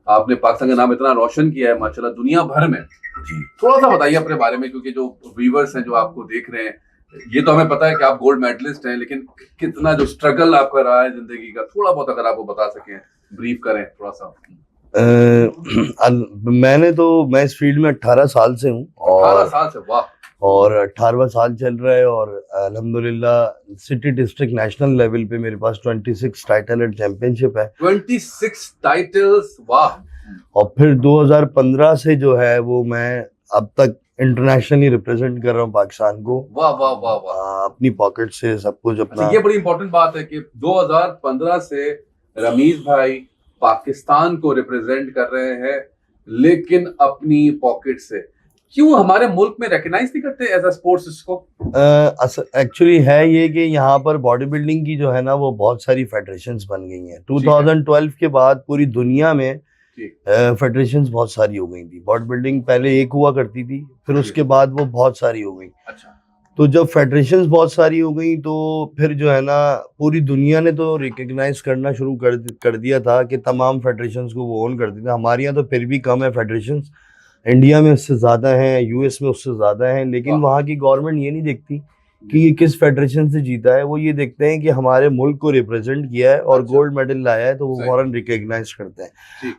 आपने पाकिस्तान का नाम इतना रोशन किया है माशाल्लाह दुनिया भर में जी। थोड़ा सा बताइए अपने बारे में, क्योंकि जो व्यूअर्स हैं जो आपको देख रहे हैं, ये तो हमें पता है कि आप गोल्ड मेडलिस्ट हैं, लेकिन कितना जो स्ट्रगल आपका रहा है जिंदगी का, थोड़ा बहुत अगर आपको बता सकें, ब्रीफ करें थोड़ा सा। मैं इस फील्ड में 18 साल से हूँ 18 साल से, वाह। और 18वां साल चल रहा है और अल्हम्दुलिल्लाह सिटी डिस्ट्रिक्ट नेशनल लेवल पे मेरे पास 26 टाइटल एंड चैंपियनशिप है। 26 टाइटल्स, वाह। और फिर 2015 से जो है वो मैं अब तक इंटरनेशनली रिप्रेजेंट कर रहा हूँ पाकिस्तान को। वाह वाह वाह वाह। अपनी पॉकेट से सब कुछ अपना। ये बड़ी इंपॉर्टेंट बात है कि 2015 से रमीज भाई पाकिस्तान को रिप्रेजेंट कर रहे हैं, लेकिन अपनी पॉकेट से। क्यों हमारे मुल्क में रिकॉग्नाइज नहीं करते एज अ स्पोर्ट्स इसको? एक्चुअली है ये कि यहाँ पर बॉडी बिल्डिंग की जो है ना वो बहुत सारी फेडरेशंस बन गई हैं। 2012 के बाद पूरी दुनिया में फेडरेशंस बहुत सारी हो गई थी। बॉडी बिल्डिंग पहले एक हुआ करती थी, फिर उसके बाद वो बहुत सारी हो गई। अच्छा। तो जब फेडरेशंस बहुत सारी हो गई तो फिर जो है ना पूरी दुनिया ने तो रिकग्नाइज करना शुरू कर दिया था कि तमाम फेडरेशंस को वो ओन कर दिया। हमारे यहाँ तो फिर भी कम है फेडरेशंस, इंडिया में उससे ज़्यादा हैं, यूएस में उससे ज़्यादा हैं, लेकिन वहाँ की गवर्नमेंट ये नहीं देखती कि ये किस फेडरेशन से जीता है। वो ये देखते हैं कि हमारे मुल्क को रिप्रेजेंट किया है और गोल्ड मेडल लाया है, तो वो फौरन रिकग्नाइज करते हैं।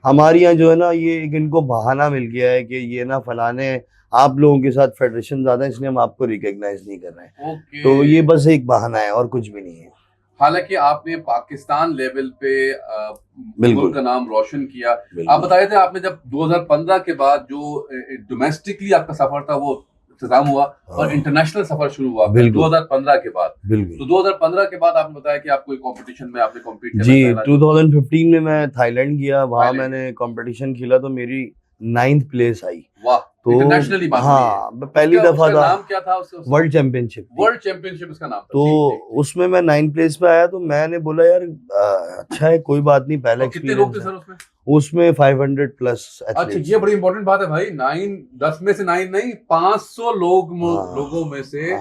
हमारे यहाँ जो है ना ये इनको बहाना मिल गया है कि ये ना फलाने आप लोगों के साथ फेडरेशन ज्यादा है इसलिए हम आपको रिकग्नाइज नहीं कर रहे हैं। तो ये बस एक बहाना है और कुछ भी नहीं है। हालांकि आपने पाकिस्तान लेवल पे मुल्क का नाम रोशन किया। आप बताए थे आपने जब 2015 के बाद जो डोमेस्टिकली आपका सफर था वो इख्तिताम हुआ और इंटरनेशनल सफर शुरू हुआ 2015 के बाद। तो 2015 के बाद आपने बताया कि आपको कंपटीशन में आपने कॉम्पीट किया। जी, 2015 में मैं थाईलैंड गया, वहाँ मैंने कंपटीशन खेला तो मेरी 9th प्लेस आई। वाह। तो इंटरनेशनली बात। हाँ, पहली दफा था। नाम क्या था उसका? वर्ल्ड चैंपियनशिप उसका नाम था। तो उसमें मैं 9th प्लेस पे आया। तो मैंने बोला यार अच्छा है, कोई बात नहीं, पहला कितने लोग थे सर उसमें 500 प्लस। अच्छा, ये बड़ी इंपॉर्टेंट बात है भाई। 10 में से 9 नहीं, 500 लोगों में से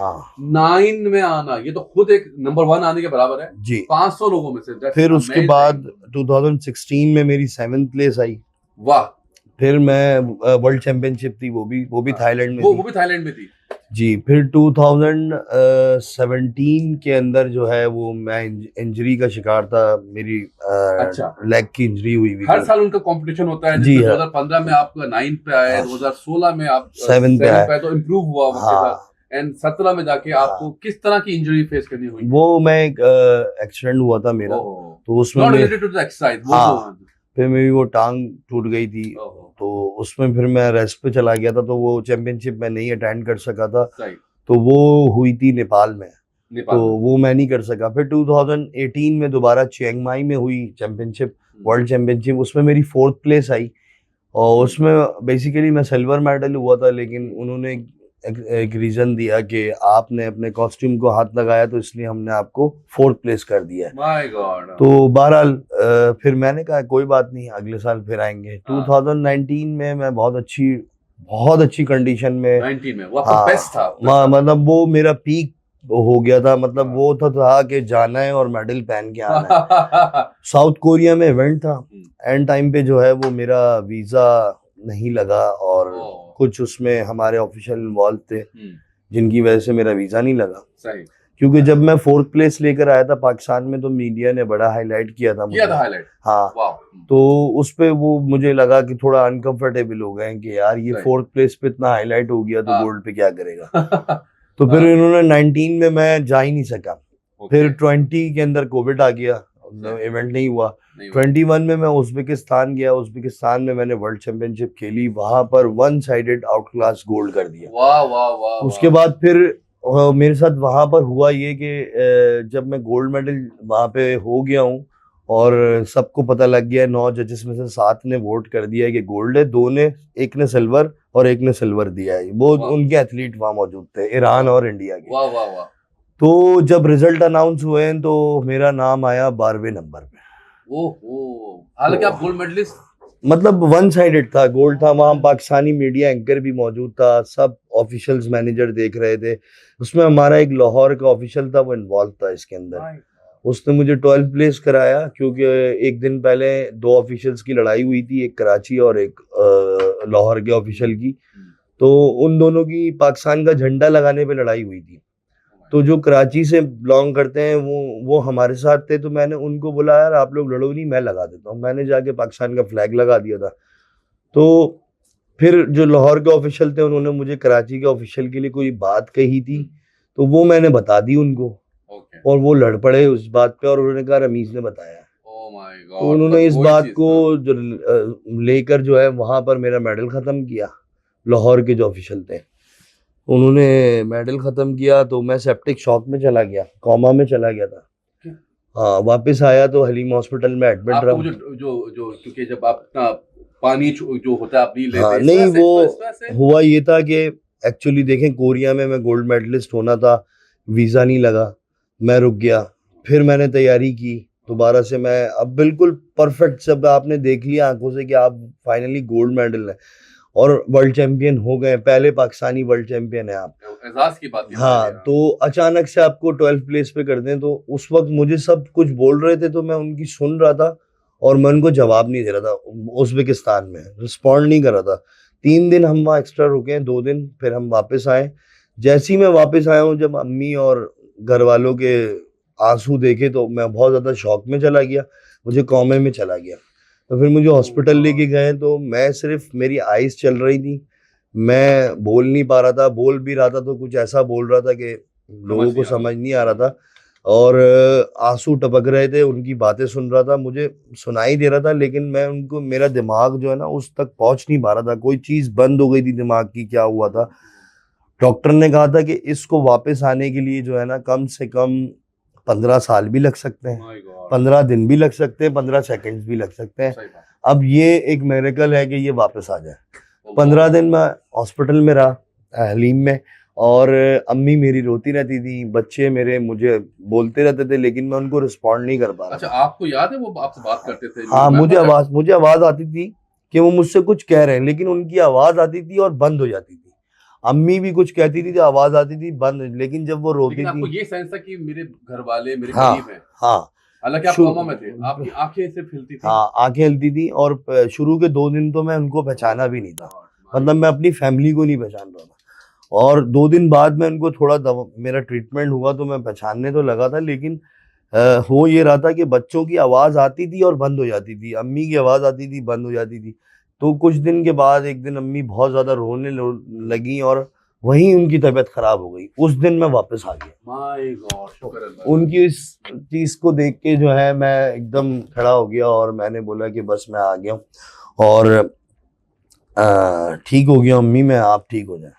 9 में आना, ये तो खुद एक नंबर 1 आने के बराबर है जी। 500 लोगों में से। फिर उसके बाद 2016 में मेरी 7th प्लेस आई। वाह। फिर मैं वर्ल्ड चैंपियनशिप थी, वो भी थाईलैंड में वो भी थाईलैंड में थी जी। फिर 2017 के अंदर जो है वो मैं इंजरी का शिकार था, मेरी लेग की इंजरी हुई हुई। हर साल उनका कंपटीशन होता है जी। 2015 में आप 9 पे आए, 2016 में आप 7 पे आए, तो इम्प्रूव हुआ उसके बाद। एंड 17 में जाके आपको किस तरह की इंजरी फेस करनी हुई? वो मैं एक एक्सीडेंट हुआ था मेरा, तो उसमें फिर मेरी वो टांग टूट गई थी, तो उसमें फिर मैं रेस्ट पे चला गया था, तो वो चैंपियनशिप मैं नहीं अटेंड कर सका था। तो वो हुई थी नेपाल में, तो वो मैं नहीं कर सका। फिर 2018 में दोबारा चियांग माई में हुई चैंपियनशिप, वर्ल्ड चैंपियनशिप, उसमें मेरी 4th प्लेस आई। और उसमें बेसिकली मैं सिल्वर मेडल हुआ था, लेकिन उन्होंने एक रीजन दिया कि आपने अपने कॉस्ट्यूम को हाथ लगाया तो इसलिए हमने आपको 4th प्लेस कर दिया है। My God. तो बहरहाल फिर मैंने कहा कोई बात नहीं, अगले साल फिर आएंगे। 2019 में मैं बहुत अच्छी कंडीशन में 19 में वो आपका बेस्ट था। मतलब वो मेरा पीक हो गया था। मतलब वो था कि जाना है और मेडल पहन के आना है। साउथ कोरिया में इवेंट था, एंड टाइम पे जो है वो मेरा वीजा नहीं लगा और कुछ उसमें हमारे ऑफिशियल इन्वॉल्व थे जिनकी वजह से मेरा वीजा नहीं लगा। सही। क्योंकि जब मैं 4th प्लेस लेकर आया था पाकिस्तान में तो मीडिया ने बड़ा हाईलाइट किया था मुझे। हाँ। तो उस पे वो मुझे लगा कि थोड़ा अनकंफर्टेबल हो गए कि यार ये 4th प्लेस पे इतना हाईलाइट हो गया तो गोल्ड पे क्या करेगा। तो फिर इन्होंने 19 में मैं जा ही नहीं सका। फिर 20 के अंदर कोविड आ गया, इवेंट नहीं हुआ। 21 में मैं उज्बेकिस्तान गया, उज्बेकिस्तान में मैंने वर्ल्ड चैंपियनशिप खेली, वहां पर 1 साइडेड आउट क्लास गोल्ड कर दिया। वाह वाह वाह। उसके बाद फिर मेरे साथ वहां पर हुआ ये कि जब मैं गोल्ड मेडल वहां पे हो गया हूँ और सबको पता लग गया, 9 जजेस में से 7 ने वोट कर दिया है कि गोल्ड है, 2 ने, एक ने सिल्वर और एक ने सिल्वर दिया है। वो उनके एथलीट वहां मौजूद थे, ईरान और इंडिया के। वाह वाह वाह। तो जब रिजल्ट अनाउंस हुए तो मेरा नाम आया 12वें नंबर पे। ओहो। हालांकि आप गोल्ड मेडलिस्ट, मतलब 1 साइडेड था, गोल्ड था। वहाँ पाकिस्तानी मीडिया एंकर भी मौजूद था, सब ऑफिशियल्स मैनेजर देख रहे थे। उसमें हमारा एक लाहौर का ऑफिशियल था, वो इन्वॉल्व था इसके अंदर। उसने मुझे 12th प्लेस कराया, क्योंकि एक दिन पहले 2 ऑफिशियल्स की लड़ाई हुई थी, एक कराची और एक लाहौर के ऑफिशियल की। तो उन दोनों की पाकिस्तान का झंडा लगाने पे लड़ाई हुई थी। तो जो कराची से बिलोंग करते हैं वो हमारे साथ थे, तो मैंने उनको बोला यार आप लोग लड़ो नहीं, मैं लगा देता हूँ। मैंने जाके पाकिस्तान का फ्लैग लगा दिया था। तो फिर जो लाहौर के ऑफिशियल थे उन्होंने मुझे कराची के ऑफिशियल के लिए कोई बात कही थी, तो वो मैंने बता दी उनको, और वो लड़ पड़े उस बात पे, और उन्होंने कहा रमीज ने बताया। तो उन्होंने इस बात को जो लेकर जो है वहां पर मेरा मेडल खत्म किया। लाहौर के जो ऑफिशियल थे उन्होंने मेडल खत्म किया, तो मैं सेप्टिक शॉक में चला गया, कोमा में चला गया था। हाँ, वापस आया तो हलीम हॉस्पिटल में एडमिट रहा। जो क्योंकि जब आप अपना पानी जो होता है आप नहीं लेते। हाँ, नहीं वो हुआ ये था कि एक्चुअली देखें, कोरिया में मैं गोल्ड मेडलिस्ट होना था, वीज़ा नहीं लगा, मैं रुक गया। फिर मैंने तैयारी की दोबारा से, मैं अब बिल्कुल परफेक्ट, सब आपने देख लिया आंखों से कि आप फाइनली गोल्ड मेडल है और वर्ल्ड चैंपियन हो गए, पहले पाकिस्तानी वर्ल्ड चैंपियन है आप। एजाज की बात। हाँ, तो अचानक से आपको 12th प्लेस पे कर दें, तो उस वक्त मुझे सब कुछ बोल रहे थे, तो मैं उनकी सुन रहा था और मैं उनको जवाब नहीं दे रहा था। उज़्बेकिस्तान में रिस्पॉन्ड नहीं कर रहा था। 3 दिन हम वहाँ एक्स्ट्रा रुके हैं, 2 दिन, फिर हम वापस आए। जैसे ही मैं वापस आया हूँ, जब अम्मी और घर वालों के आंसू देखे तो मैं बहुत ज़्यादा शॉक में चला गया, मुझे कोमे में चला गया। तो फिर मुझे हॉस्पिटल लेके गए, तो मैं सिर्फ, मेरी आइज़ चल रही थी, मैं बोल नहीं पा रहा था, बोल भी रहा था तो कुछ ऐसा बोल रहा था कि लोगों को समझ नहीं आ रहा था, और आंसू टपक रहे थे, उनकी बातें सुन रहा था, मुझे सुनाई दे रहा था, लेकिन मैं उनको, मेरा दिमाग जो है ना उस तक पहुंच नहीं पा रहा था, कोई चीज़ बंद हो गई थी दिमाग की, क्या हुआ था। डॉक्टर ने कहा था कि इसको वापस आने के लिए जो है ना कम से कम 15 साल भी लग सकते हैं, 15 दिन भी लग सकते हैं, 15 सेकंड्स भी लग सकते हैं। अब ये एक मिरेकल है कि ये वापस आ जाए। 15 दिन मैं हॉस्पिटल में रहा हलीम में, और अम्मी मेरी रोती रहती थी, बच्चे मेरे मुझे बोलते रहते थे, लेकिन मैं उनको रिस्पॉन्ड नहीं कर पा रहा। अच्छा, आपको याद है वो आपसे बात करते थे? हाँ, मुझे आवाज आती थी कि वो मुझसे कुछ कह रहे हैं, लेकिन उनकी आवाज आती थी और बंद हो जाती थी। अम्मी भी कुछ कहती थी तो आवाज आती थी बंद, लेकिन जब वो रोती थी, आपको ये सेंस था कि मेरे घर वाले मेरे हाँ, करीब हैं। हाँ, हालांकि आप कोमा में थे, आपकी आंखें सिर्फ हिलती थी। हाँ, आंखें हिलती थी, और शुरू के 2 दिन तो मैं उनको पहचाना भी नहीं था, मतलब मैं अपनी फैमिली को नहीं पहचान रहा था। और 2 दिन बाद में उनको थोड़ा मेरा ट्रीटमेंट हुआ तो मैं पहचानने तो लगा था, लेकिन हो ये रहा था कि बच्चों की आवाज़ आती थी और बंद हो जाती थी, अम्मी की आवाज़ आती थी, बंद हो जाती थी। तो कुछ दिन के बाद एक दिन अम्मी बहुत ज़्यादा रोने लगी और वहीं उनकी तबीयत खराब हो गई। उस दिन मैं वापस आ गया। माय गॉड, शुक्र अल्लाह। उनकी इस चीज़ को देख के जो है मैं एकदम खड़ा हो गया, और मैंने बोला कि बस मैं आ गया हूँ, और ठीक हो गया अम्मी, मैं आप ठीक हो जाए।